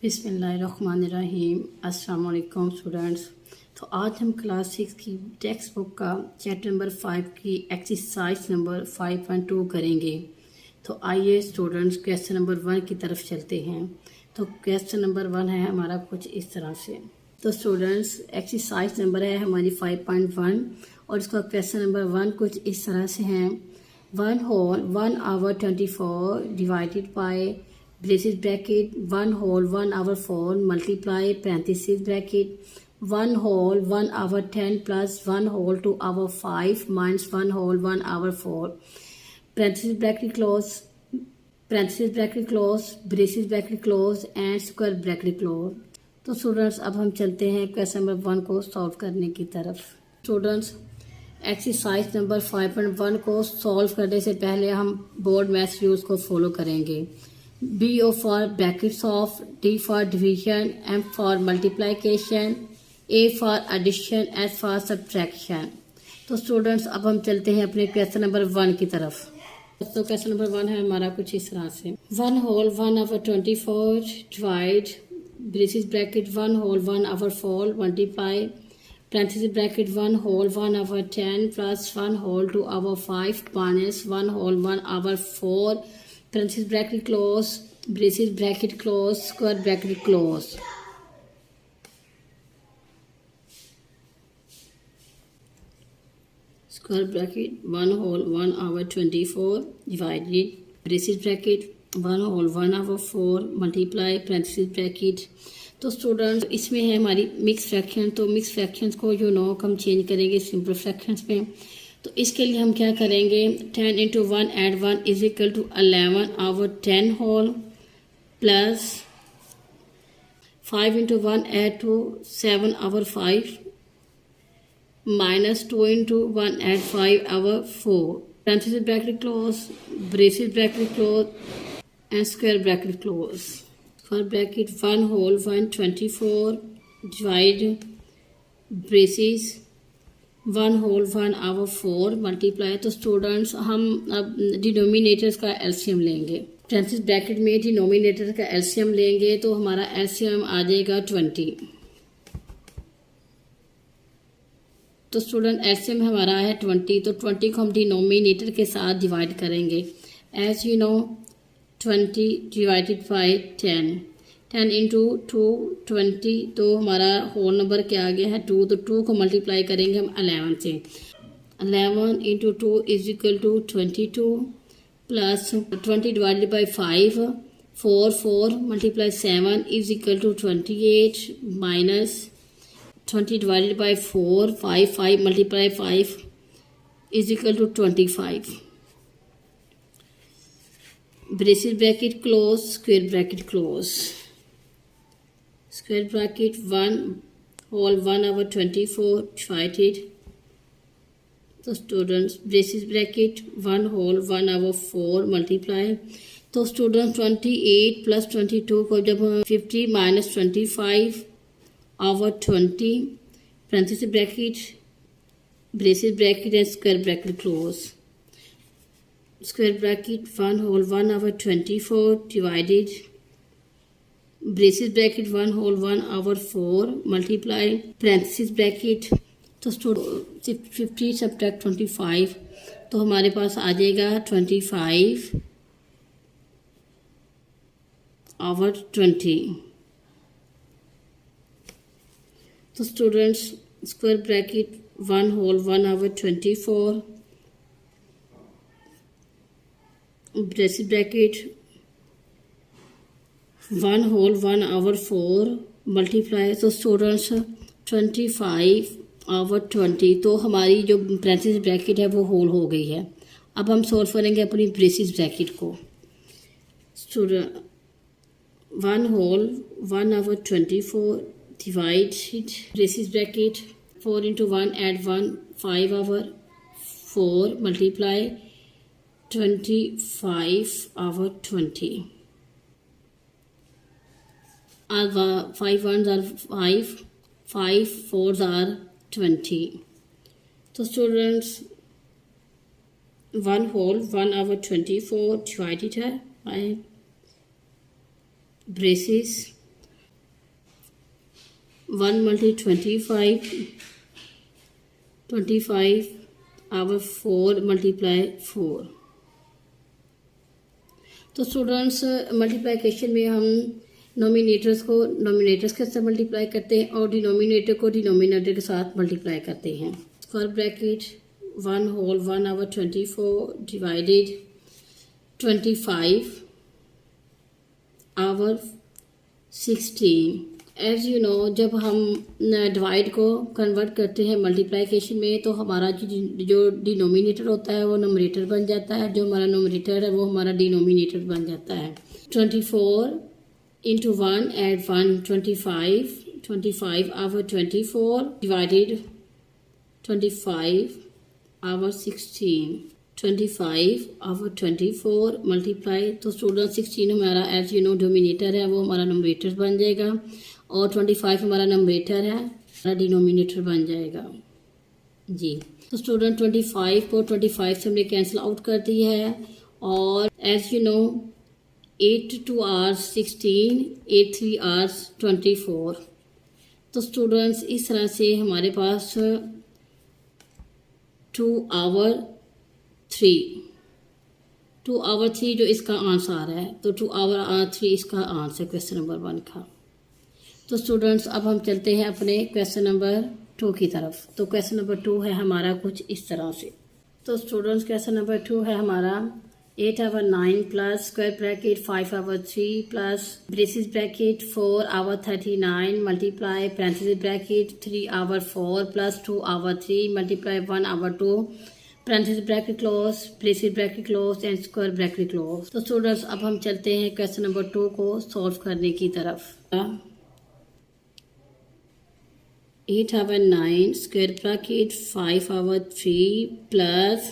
बिस्मिल्लाहिर्रहमानिर्रहीम। अस्सलाम वालेकुम स्टूडेंट्स। तो आज हम क्लास 6 की टेक्स्ट बुक का चैप्टर नंबर 5 की एक्सरसाइज नंबर 5.2 करेंगे। तो आइए स्टूडेंट्स क्वेश्चन नंबर 1 की तरफ चलते हैं। तो क्वेश्चन नंबर 1 है हमारा कुछ इस तरह से। तो स्टूडेंट्स एक्सरसाइज नंबर है हमारी 5.1 और इसका क्वेश्चन नंबर 1 कुछ इस तरह से है। 1 whole 1 hour 24 divided by braces bracket 1 whole 1 hour 4 multiply parenthesis bracket 1 whole 1 hour 10 plus 1 whole 2 hour 5 minus 1 whole 1 hour 4 parenthesis bracket close braces bracket close and square bracket close। तो students अब हम चलते हैं क्वेश्चन नंबर 1 को solve करने की तरफ। Students exercise number 5.1 को सॉल्व करने से पहले हम बोर्ड मैथ्स रूल्स को फॉलो करेंगे। B for brackets of, D for division, M for multiplication, A for addition, S for subtraction. तो स्टूडेंट्स अब हम चलते हैं अपने क्वेश्चन नंबर 1 की तरफ। तो क्वेश्चन नंबर 1 है हमारा कुछ इस तरह से। 1 whole 1 hour 24 divide braces bracket 1 whole 1 hour 4 multiply parenthesis bracket 1 whole 1 hour 10 plus 1 whole 2 hour 5 minus 1 whole 1 hour 4 parenthesis bracket close braces bracket close square bracket close। square bracket 1 whole 1 hour 24 divided braces bracket 1 whole 1 hour 4 multiply parenthesis bracket। तो students इसमें है हमारी mix fraction. तो mix fractions को हम change करेंगे simple fractions में। तो इसके लिए हम क्या करेंगे, 10 into 1 add 1 is equal to 11 over 10 whole plus 5 into 1 add 2 7 over 5 minus 2 into 1 add 5 over 4 parenthesis bracket close braces bracket close and square bracket close। For bracket 1 whole 1 24 divide braces 1 whole 1 over 4 multiply। तो students हम अब denominators का LCM लेंगे। Parenthesis bracket में denominator का LCM लेंगे तो हमारा एलसीएम आ जाएगा 20। तो स्टूडेंट एलसीएम हमारा है 20। तो 20 को हम डिनोमिनेटर के साथ डिवाइड करेंगे। As you know 20 divided by 10 into 2 20। तो हमारा होल नंबर क्या आ गया है 2। तो 2 को मल्टीप्लाई करेंगे हम 11 से। 11 into 2 is equal to 22 plus 20 divided by 5 4 multiply 7 is equal to 28 minus 20 divided by 4 5 multiply 5 is equal to 25। Braces bracket close square bracket close square bracket 1 whole 1 over 24 divided। तो students braces bracket 1 whole 1 over 4 multiply। तो student 28 plus 22 को जब 50 minus 25 over 20 parenthesis bracket braces bracket and square bracket close. square bracket 1 whole 1 over 24 divided braces bracket 1 whole 1 over 4 multiply parenthesis bracket। तो 50 subtract 25 तो हमारे पास आ जाएगा 25 over 20। तो students square bracket 1 whole 1 over 24 braces bracket 1 whole 1 over 4 multiply. तो students 25 over 20। तो हमारी जो braces bracket है वो होल हो गई है। अब हम सॉल्व करेंगे अपनी ब्रेसेस ब्रैकेट को। Student 1 whole 1 over 24 divide braces bracket 4 into 1 add 1 5 over 4 multiply 25 over 20। 5 ones are 5 5 fours are 20। तो स्टूडेंट्स 1 whole 1 over 24 डिवाइडेड है by braces 1 multi 25 over 4 multiply 4। तो स्टूडेंट्स मल्टीप्लिकेशन में हम नोमिनेटर्स को नोमिनेटर्स के साथ मल्टीप्लाई करते हैं और डिनोमिनेटर को डिनोमिनेटर के साथ मल्टीप्लाई करते हैं। Square bracket 1 whole 1 over 24 divided 25 over 16। As you know, जब हम डिवाइड को कन्वर्ट करते हैं मल्टीप्लिकेशन में तो हमारा जो डिनोमिनेटर होता है वो नोमिनेटर बन जाता है, जो हमारा नोमिनेटर है वो हमारा डिनोमिनेटर बन जाता है। 24 into 1 add 1 25 over 24 divided 25 over 16 25 over 24 multiply. तो स्टूडेंट 16 हमारा एज यू नो डोमिनेटर है, वो हमारा नोमिनेटर बन जाएगा और 25 हमारा नोमिनेटर है, हमारा डिनोमिनेटर बन जाएगा जी। तो स्टूडेंट 25 को 25 से हमने कैंसिल आउट कर दिया है और as you know 8 2 are 16 8 3 are 24। तो स्टूडेंट्स इस तरह से हमारे पास 2 आवर 3 जो इसका आंसर है, तो 2 आवर 3 इसका आंसर क्वेश्चन नंबर 1 का। तो स्टूडेंट्स अब हम चलते हैं अपने क्वेश्चन नंबर 2 की तरफ। तो क्वेश्चन नंबर 2 है हमारा कुछ इस तरह से। तो स्टूडेंट्स क्वेश्चन नंबर 2 है हमारा 8 over 9 plus square bracket 5 over 3 plus braces bracket 4 over 39 multiply parenthesis bracket 3 over 4 plus 2 over 3 multiply 1 over 2 parenthesis bracket close braces bracket close and square bracket close. तो स्टूडेंट्स अब हम चलते हैं question number 2 को solve करने की तरफ। 8 over 9 square bracket 5 over 3 plus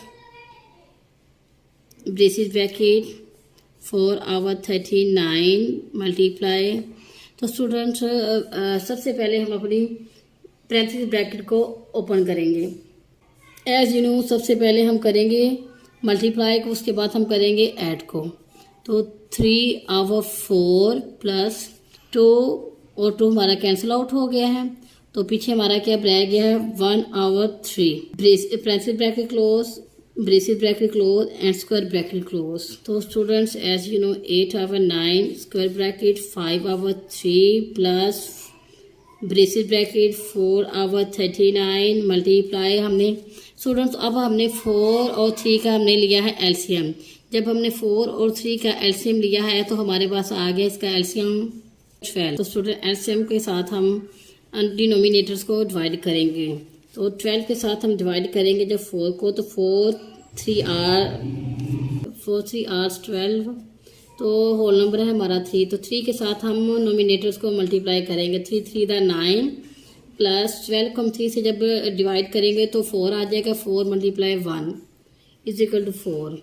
braces bracket 4 over 39 multiply. तो स्टूडेंट्स सबसे पहले हम अपनी पैरेंथेसिस ब्रैकेट को ओपन करेंगे। एज यू नो सबसे पहले हम करेंगे मल्टीप्लाई को, उसके बाद हम करेंगे ऐड को। तो 3 आवर 4 प्लस 2 और 2 हमारा कैंसिल आउट हो गया है, तो पीछे हमारा क्या रह गया है 1 over 3 parenthesis bracket close braces bracket close and square bracket close. तो students as you know 8 over 9 square bracket 5 over 3 plus braces bracket 4 over 39 multiply हमने स्टूडेंट्स अब हमने 4 और 3 का हमने लिया है एलसीएम। जब हमने 4 और 3 का एलसीएम लिया है तो हमारे पास आ गया इसका एलसीएम 12। तो स्टूडेंट एलसीएम के साथ हम डिनोमिनेटर्स को डिवाइड करेंगे। तो 12 के साथ हम डिवाइड करेंगे जब 4 को, तो 4 3 आवर्स 12, तो होल नंबर है हमारा 3। तो 3 के साथ हम नोमिनेटर्स को मल्टीप्लाई करेंगे। 3 3 दा 9 प्लस 12 को हम 3 से जब डिवाइड करेंगे तो 4 आ जाएगा। 4 multiply 1 is equal to 4।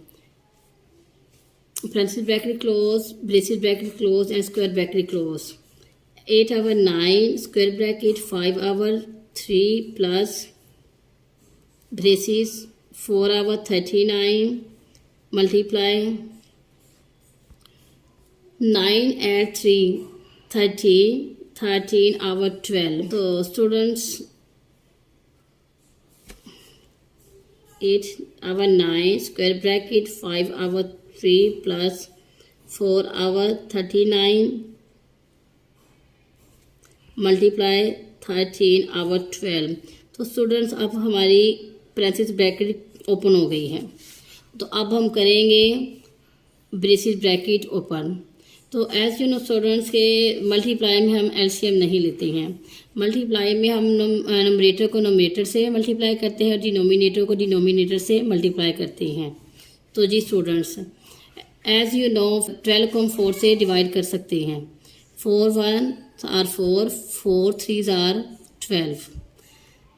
Parenthesis bracket close braces bracket close and square bracket close. 8 over 9 square bracket 5 over 3 plus braces 4 over 39 multiply 9 and 3 13 over 12। तो students 8 over 9 square bracket 5 over 3 plus 4 over 39 multiply 13 over 12। तो students अब हमारी parenthesis bracket open हो गई है, तो अब हम करेंगे ब्रेसिस ब्रैकेट ओपन। तो एज यू नो स्टूडेंट्स के मल्टीप्लाई में हम एलसीएम नहीं लेते हैं। मल्टीप्लाई में हम नोमिनेटर को नोमिनेटर से मल्टीप्लाई करते हैं और डिनोमिनेटर को डिनोमिनेटर से मल्टीप्लाई करते हैं। तो जी स्टूडेंट्स एज यू नो 12 को हम 4 से डिवाइड कर सकते हैं। 4 1 आर 4 4 3 आर 12।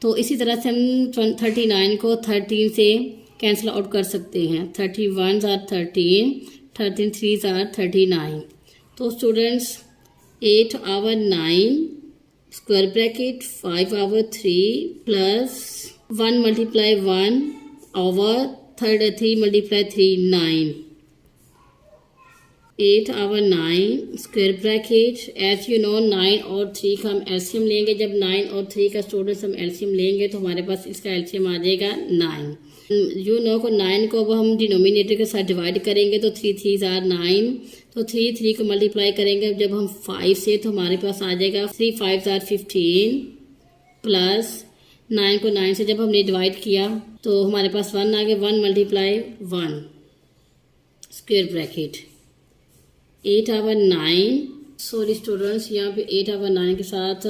तो इसी तरह से हम 39 को 13 से कैंसिल आउट कर सकते हैं। 31 आर 13 13 3 आर 39। तो students 8 over 9 square bracket 5 over 3 plus 1 multiply 1 over 3 multiply 3 9 8 over 9 square bracket. As you know 9 और 3 का हम एलसीएम लेंगे। जब 9 और 3 का स्टूडेंट्स हम एलसीएम लेंगे तो हमारे पास इसका एलसीएम आ जाएगा 9। यू नो को 9 को अब हम डिनोमिनेटर के साथ डिवाइड करेंगे तो 3 3 आर 9, तो 3 3 को मल्टीप्लाई करेंगे जब हम 5 से तो हमारे पास आ जाएगा 3 5 आर 15 प्लस 9 को 9 से जब हमने डिवाइड किया तो हमारे पास 1 आ गया। 1 multiply 1 square bracket 8 over 9, sorry students यहाँ पे 8 आवर 9 के साथ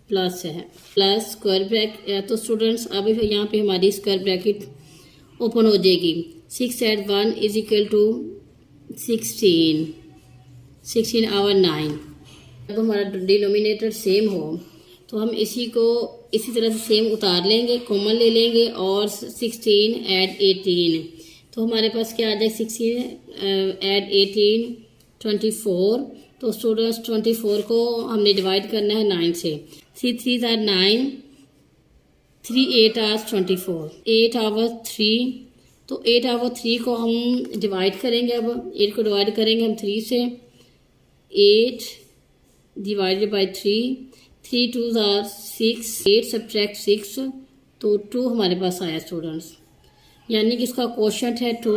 प्लस है, प्लस स्क्वायर ब्रैकेट। तो स्टूडेंट्स अब यहाँ पे हमारी स्क्वायर ब्रैकेट ओपन हो जाएगी। 6 add 1 is equal to 16, 16 over 9। अब हमारा डिनोमिनेटर सेम हो तो हम इसी को इसी तरह से सेम उतार लेंगे, कॉमन ले लेंगे और 16 ऐड 18 तो हमारे पास क्या आ जाए 16 ऐड 18 24। तो स्टूडेंट्स 24 को हमने डिवाइड करना है 9 से। 3 3 आर 9, 3 8 आर 24, 8 आवर 3। तो 8 आवर 3 को हम डिवाइड करेंगे। अब 8 को डिवाइड करेंगे हम 3 से। 8 डिवाइडेड बाई 3, 3 2 आर 6, 8 सब्ट्रैक्ट 6 तो 2 हमारे पास आया स्टूडेंट्स, यानी कि इसका क्वोशंट है 2,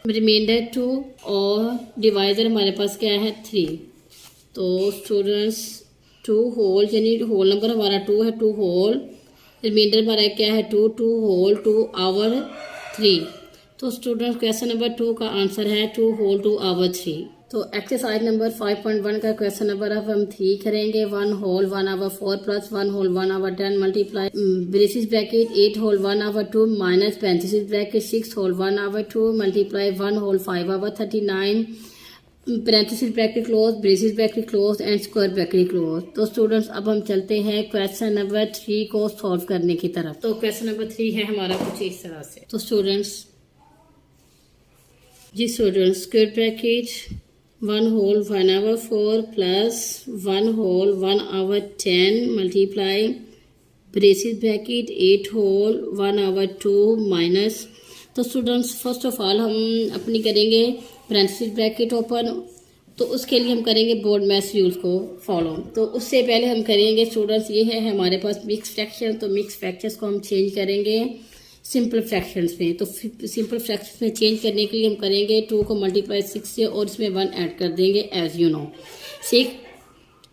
रिमाइंडर 2 और डिवाइजर हमारे पास क्या है 3। तो स्टूडेंट्स 2 होल यानी होल नंबर हमारा 2 है, 2 होल, रिमाइंडर हमारा क्या है 2, 2 होल 2 आवर 3। तो स्टूडेंट्स क्वेश्चन नंबर 2 का आंसर है 2 होल 2 आवर 3। तो एक्सरसाइज नंबर 5.1 का क्वेश्चन नंबर अब हम 3 करेंगे। 1 whole 1 over 4 plus 1 whole 1 over 10 multiply braces bracket 8 whole 1 over 2 minus parenthesis bracket 6 whole 1 over 2 multiply 1 whole 5 over 39 parenthesis bracket close, braces bracket close and square bracket close. तो students अब हम चलते हैं question number 3 को solve करने की तरफ। तो क्वेश्चन नंबर 3 है हमारा कुछ इस तरह से। तो students square bracket 1 whole 1 over 4 plus 1 whole 1 over 10 multiply braces bracket 8 whole 1 over 2 minus. तो स्टूडेंट्स फर्स्ट ऑफ ऑल हम अपनी करेंगे पैरेंथेसिस ब्रैकेट ओपन, तो उसके लिए हम करेंगे बोर्ड मैथ्स रूल्स को फॉलो। तो उससे पहले हम करेंगे स्टूडेंट्स ये है हमारे पास मिक्स फ्रैक्शन, तो मिक्स फ्रैक्शंस को हम चेंज करेंगे सिंपल फ्रैक्शंस में। तो सिंपल फ्रैक्शंस में चेंज करने के लिए हम करेंगे 2 को मल्टीप्लाई 6 से और इसमें 1 ऐड कर देंगे। As you know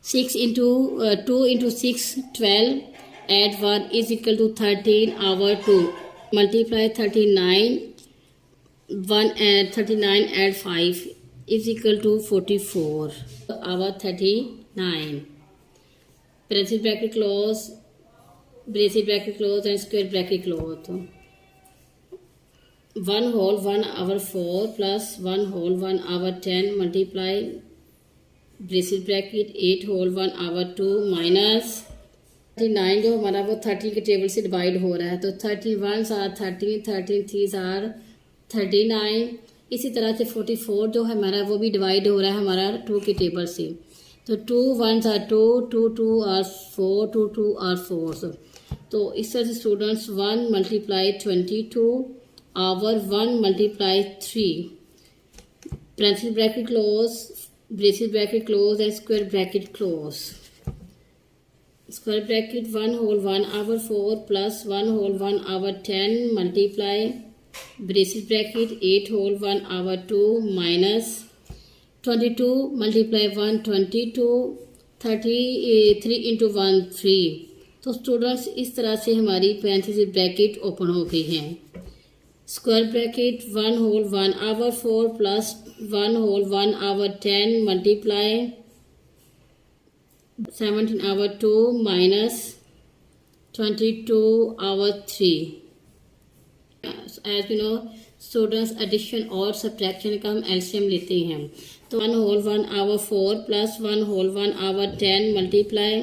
6 into 2 into 6 12 add 1 is equal to 13 over 2 multiply 39 1 add 39 add 5 is equal to 44 over 39 braces bracket close, braces bracket close and square bracket close. 1 whole 1 over 4 plus 1 whole 1 over 10 multiply braces bracket 8 whole 1 over 2 minus 39 जो हमारा वो 30 के table से divide हो रहा है। तो 31 are 30, 13 3 are 39। इसी तरह से 44 जो है हमारा वो भी डिवाइड हो रहा है हमारा 2 के टेबल से। तो 2 1 आर 2, 2 2 आर 4, 2 2 आर 4। तो इस तरह से students 1 multiply 22 over 1 multiply 3 parenthesis bracket close, braces bracket close and square bracket close. Square bracket 1 whole 1 over 4 plus 1 whole 1 over 10 multiply braces bracket 8 whole 1 over 2 minus 22 multiply 1 22 33 into 1 3। तो students इस तरह से हमारी parenthesis bracket open हो गई है। Square bracket 1 whole 1 over 4 plus 1 whole 1 over 10 multiply 17 over 2 minus 22 over 3। As you know students addition और subtraction का हम एलसीएम लेते हैं। तो 1 whole 1 over 4 plus 1 whole 1 over 10 multiply.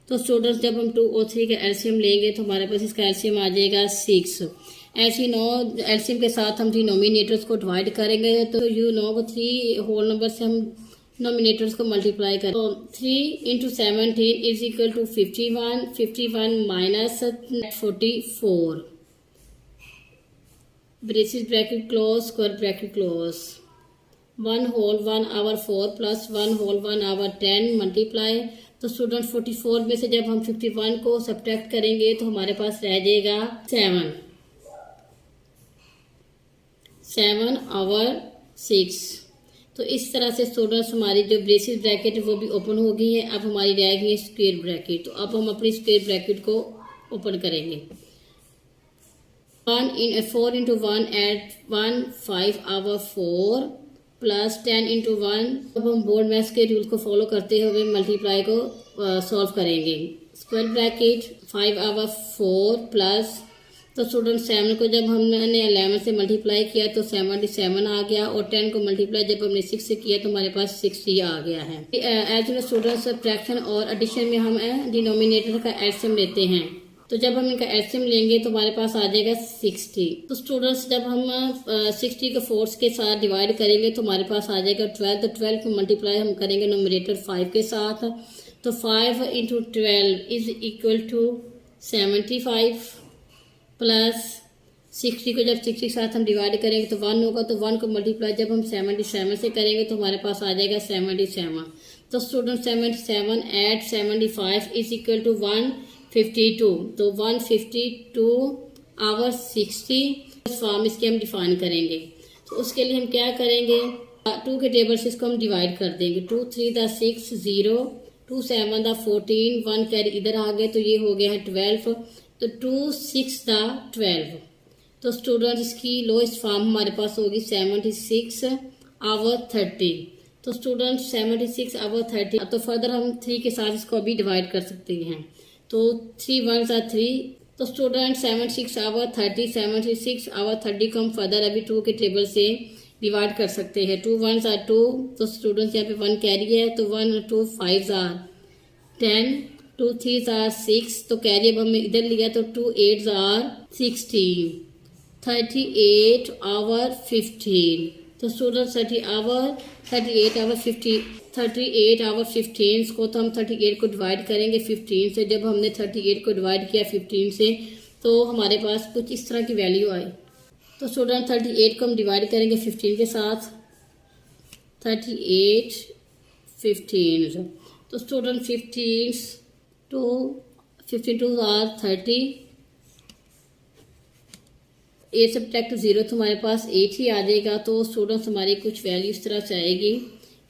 तो स्टूडेंट्स जब हम 2 और 3 का एलसीएम लेंगे तो हमारे पास इसका एलसीएम आ जाएगा 6। ऐसे नो एलसीएम के साथ हम डिनोमिनेटर्स को डिवाइड करेंगे। तो यू नो 3 होल नंबर से हम डिनोमिनेटर्स को मल्टीप्लाई करें। तो 3 into 17 is equal to 51, 51 minus 44 braces bracket close, square bracket close 1 whole 1 over 4 plus 1 whole 1 over 10 multiply. तो स्टूडेंट 44 में से जब हम 51 को सब्ट्रैक्ट करेंगे तो हमारे पास रह जाएगा 7 आवर 6। तो इस तरह से स्टूडेंट्स हमारी जो ब्रेसिस ब्रैकेट है वो भी ओपन हो गई है। अब हमारी रह गई है स्क्वायर ब्रैकेट। तो अब हम अपनी स्क्वायर ब्रैकेट को ओपन करेंगे। 4 into 1 at 1 5 our 4 plus 10 into 1। अब हम बोर्ड मैथ्स के रूल को फॉलो करते हुए मल्टीप्लाई को सॉल्व करेंगे। स्क्वायर ब्रैकेट 5 आवर 4 प्लस, तो स्टूडेंट 7 को जब हमने 11 से मल्टीप्लाई किया तो 77 आ गया, और 10 को मल्टीप्लाई जब हमने 6 से किया तो हमारे पास 60 आ गया है। एज ए स्टूडेंट सब्ट्रैक्शन और एडिशन में हम डिनोमिनेटर का एलसीएम लेते हैं। तो जब हम इनका एलसीएम लेंगे तो हमारे पास आ जाएगा 60। तो स्टूडेंट्स जब हम 60 को 4 के साथ डिवाइड करेंगे तो हमारे पास आ जाएगा 12। तो 12 को मल्टीप्लाई हम करेंगे नोमिनेटर 5 के साथ। तो 5 into 12 is equal to 75 plus 60 को जब 60 के साथ हम डिवाइड करेंगे तो 1 होगा। तो 1 को मल्टीप्लाई जब हम 77 से करेंगे तो हमारे पास आ जाएगा 77। तो student 77 add 75 is equal to 152। तो 152 आवर 60 फॉर्म इसके हम डिफाइन करेंगे। तो उसके लिए हम क्या करेंगे, 2 के टेबल से इसको हम डिवाइड कर देंगे। 2 3 दा 6 0, 2 7 दा 14, 1 कैरी इधर आ गए तो ये हो गया है 12। तो 2 6 दा 12। तो स्टूडेंट इसकी लोएस्ट फॉर्म हमारे पास होगी 76 आवर 30। तो स्टूडेंट 76 आवर 30। तो फर्दर हम 3 के साथ इसको अभी डिवाइड कर सकते हैं। तो 3 1s are 3। तो स्टूडेंट 76 आवर 30, 76 आवर 30 को हम फर्दर अभी 2 के टेबल से डिवाइड कर सकते हैं। 2 1s are 2। तो स्टूडेंट्स यहाँ पे 1 कैरी है तो 1 2 5s are 10, 2 3s are 6। तो कैरी अब हमने इधर लिया तो 2 8s are 16, 38 आवर 15। तो स्टूडेंट 38 आवर 15 को तो हम 38 को डिवाइड करेंगे 15 से। जब हमने 38 को डिवाइड किया 15 से तो हमारे पास कुछ इस तरह की वैल्यू आई। तो स्टूडेंट 38 को हम डिवाइड करेंगे 15 के साथ। 38 15। तो स्टूडेंट 15 2 आर 30। 8 सब्ट्रैक्ट 0 तो हमारे पास 8 ही आ जाएगा। तो स्टूडेंट्स हमारी कुछ वैल्यू इस तरह से आएगी।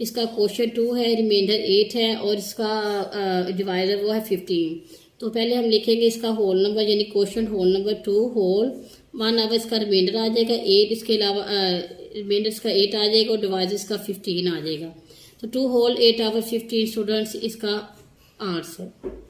इसका क्वोशिएंट 2 है, रिमाइंडर 8 है, और इसका डिवाइडर वो है 15। तो पहले हम लिखेंगे इसका होल नंबर, यानी quotient whole number 2 whole 1 over इसका रिमाइंडर आ जाएगा 8। इसके अलावा रिमाइंडर इसका 8 आ जाएगा और डिवाइडर इसका 15 आ जाएगा। तो 2 होल 8 आवर 15 स्टूडेंट्स इसका आंसर है।